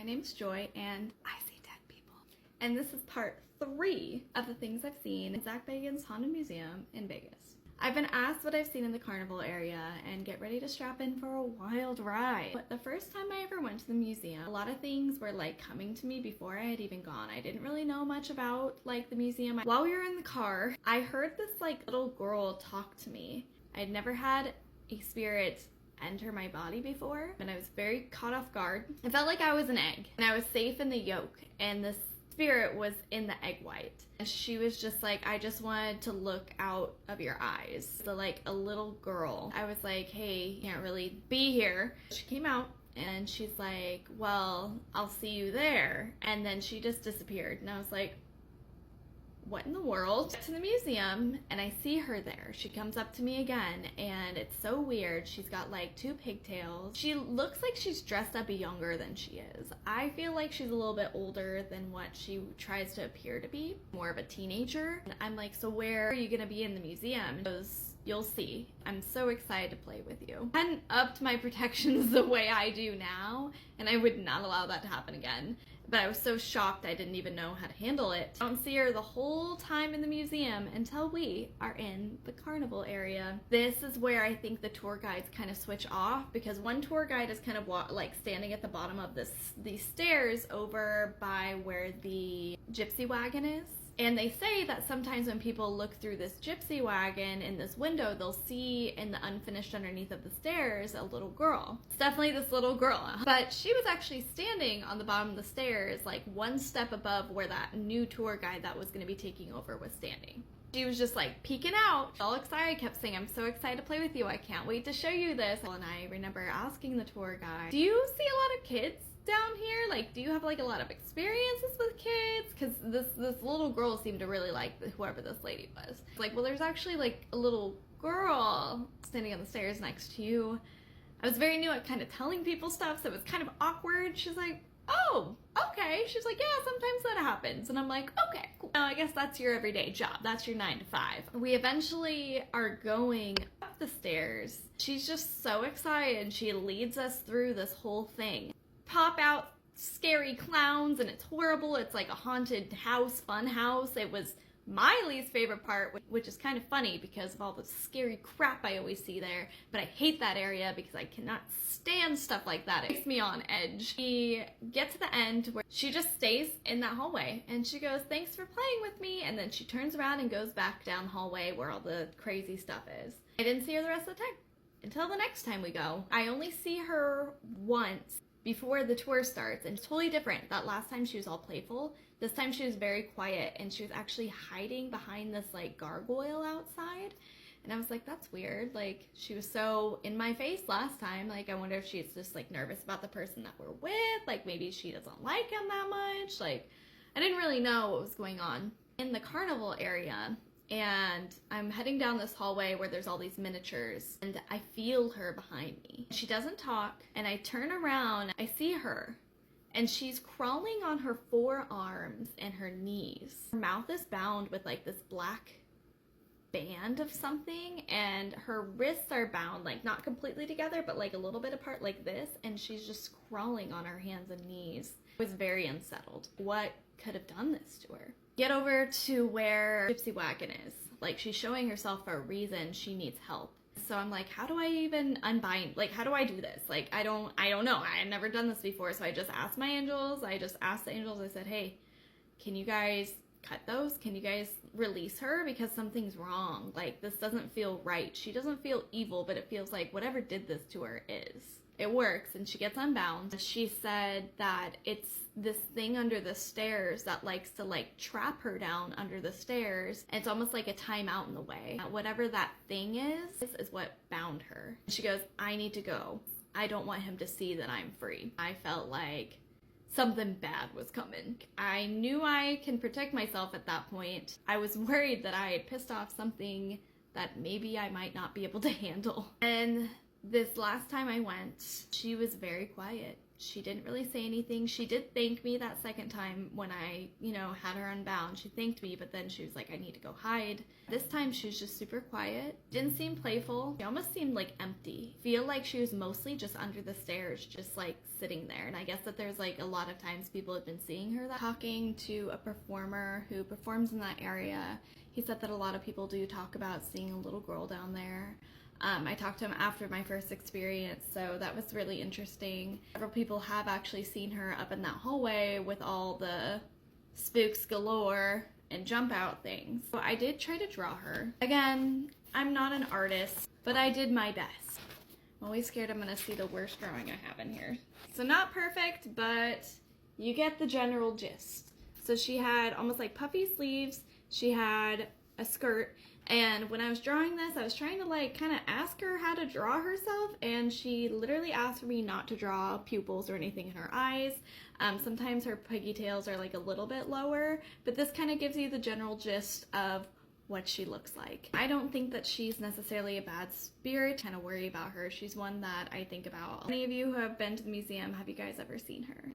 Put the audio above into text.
name's Joy, and I see dead people. And this is part 3 of the things I've seen in Zach Bagans' Haunted Museum in Vegas. I've been asked what I've seen in the Carnival area, and get ready to strap in for a wild ride. But the first time I ever went to the museum, a lot of things were like coming to me before I had even gone. I didn't really know much about like the museum. While we were in the car, I heard this like little girl talk to me. I'd never had a spirit enter my body before, and I was very caught off guard. I felt like I was an egg and I was safe in the yolk, and this spirit was in the egg white, and she was just like, I just wanted to look out of your eyes. So like a little girl, I was like, hey, can't really be here. She came out and she's like, well, I'll see you there, and then she just disappeared. And I was like, what in the world? To the museum, and I see her there. She comes up to me again, and it's so weird. She's got like 2 pigtails. She looks like she's dressed up younger than she is. I feel like she's a little bit older than what she tries to appear to be, more of a teenager. And I'm like, so where are you gonna be in the museum? And she goes, you'll see. I'm so excited to play with you. I hadn't upped my protections the way I do now, and I would not allow that to happen again. But I was so shocked I didn't even know how to handle it. I don't see her the whole time in the museum until we are in the Carnival area. This is where I think the tour guides kind of switch off, because one tour guide is kind of like standing at the bottom of these stairs over by where the gypsy wagon is. And they say that sometimes when people look through this gypsy wagon in this window, they'll see in the unfinished underneath of the stairs a little girl. It's definitely this little girl. But she was actually standing on the bottom of the stairs, like 1 step above where that new tour guide that was going to be taking over was standing. She was just like peeking out, all excited, kept saying, I'm so excited to play with you. I can't wait to show you this. And I remember asking the tour guide, do you see a lot of kids down here? Like, do you have like a lot of experiences with kids? Because this little girl seemed to really like whoever this lady was. Like, well, there's actually like a little girl standing on the stairs next to you. I was very new at kind of telling people stuff, so it was kind of awkward. She's like, oh, okay. She's like, yeah, sometimes that happens. And I'm like, okay, cool. I guess that's your everyday job. That's your 9 to 5. We eventually are going up the stairs. She's just so excited. She leads us through this whole thing. Pop out scary clowns, and it's horrible. It's like a haunted house, fun house. It was my least favorite part, which is kind of funny because of all the scary crap I always see there, but I hate that area because I cannot stand stuff like that. It makes me on edge. We get to the end where she just stays in that hallway, and she goes, thanks for playing with me, and then she turns around and goes back down the hallway where all the crazy stuff is. I didn't see her the rest of the time until the next time we go. I only see her once before the tour starts, and it's totally different. That last time she was all playful. This time she was very quiet, and she was actually hiding behind this like gargoyle outside. And I was like, that's weird. Like, she was so in my face last time. Like, I wonder if she's just like nervous about the person that we're with. Like, maybe she doesn't like him that much. Like, I didn't really know what was going on. In the Carnival area, and I'm heading down this hallway where there's all these miniatures, and I feel her behind me. She doesn't talk, and I turn around, I see her, and she's crawling on her forearms and her knees. Her mouth is bound with like this black band of something, and her wrists are bound, like not completely together, but like a little bit apart like this, and she's just crawling on her hands and knees. I was very unsettled. What could have done this to her? Get over to where Gypsy Wagon is. Like, she's showing herself for a reason. She needs help. So I'm like, how do I even unbind? Like, how do I do this? Like, I don't know. I had never done this before. So I just asked my angels. I just asked the angels. I said, hey, can you guys cut those? Can you guys release her? Because something's wrong. Like, this doesn't feel right. She doesn't feel evil, but it feels like whatever did this to her is. It works, and she gets unbound. She said that it's this thing under the stairs that likes to like trap her down under the stairs. And it's almost like a timeout in the way. Whatever that thing is what bound her. She goes, I need to go. I don't want him to see that I'm free. I felt like something bad was coming. I knew I can protect myself at that point. I was worried that I had pissed off something that maybe I might not be able to handle. And this last time I went, she was very quiet. She didn't really say anything. She did thank me that second time when I, had her unbound. She thanked me, but then she was like, I need to go hide. This time she was just super quiet. Didn't seem playful. She almost seemed like empty. Feel like she was mostly just under the stairs, just like sitting there. And I guess that there's like a lot of times people have been seeing her that. Talking to a performer who performs in that area, he said that a lot of people do talk about seeing a little girl down there. I talked to him after my first experience, so that was really interesting. Several people have actually seen her up in that hallway with all the spooks galore and jump out things. So I did try to draw her. Again, I'm not an artist, but I did my best. I'm always scared I'm gonna see the worst drawing I have in here. So not perfect, but you get the general gist. So she had almost like puffy sleeves, she had a skirt, and when I was drawing this, I was trying to like kind of ask her how to draw herself, and she literally asked me not to draw pupils or anything in her eyes. Sometimes her pigtails are like a little bit lower, but this kind of gives you the general gist of what she looks like. I don't think that she's necessarily a bad spirit. I kind of worry about her. She's one that I think about. Any of you who have been to the museum, have you guys ever seen her?